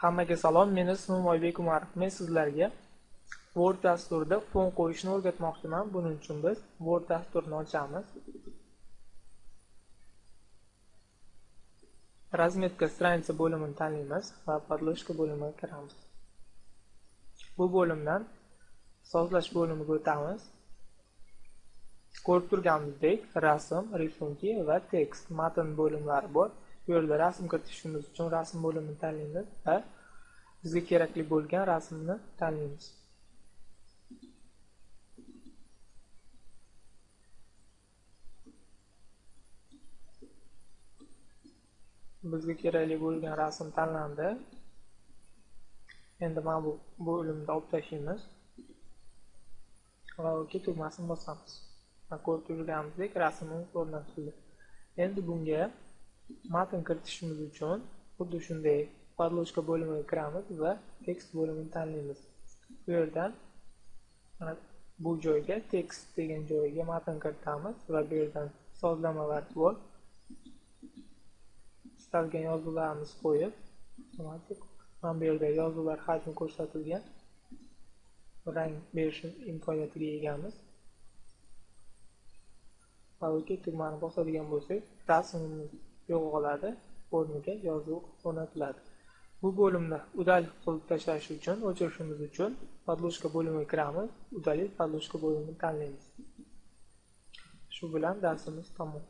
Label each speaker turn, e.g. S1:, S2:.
S1: Hammaga salom, men ismim Oybek Umarov. Men sizlarga Word dasturida fon qo'yishni o'rgatmoqchiman. Buning uchun biz Word dasturini ochamiz. Razmetka stranitsa bo'limini tanlaymiz va podloshka bo'limiga kiramiz. Bu bo'limdan sozlash bo'limiga o'tamiz. Ko'rib turganimizdek, rasm, risunki va tekst matn bo'limlari bor. Bu yerda rasm kiritishimiz uchun rasm bo'limini tanlaymiz va bizga kerakli bo'lgan rasmni tanlaymiz. Bizga kerakli bo'lgan rasm tanlandi. Endi mana bu bo'limni olib tashlaymiz va OK tugmasini bosamiz. Ko'rib turganimizdek, rasmimiz o'rnatildi. Endi bunga matn kiritishimiz uchun xuddi shunday podloshka bo'limiga kiramiz va tekst bo'limini tanlaymiz. Bu yerdan bu joyga tekst degan joyga matn kiritamiz va bu yerdan sozlama va tvor istalgan yozuvlarimizni qo'yib, mana bu yerda yozuvlar hajmi ko'rsatilgan, rang berish imkoniyatiga egamiz. Va OK tugmani bosadigan bo'lsak, rasmimiz yo'qoladi, o'rniga yozuv o'rnatiladi. Bu bo'limni udalik qilib tashlash uchun, o'chirishimiz uchun podloshka bo'limiga kiramiz, udalik podloshka bo'limini tanlaymiz. Shu bilan darsimiz tamom.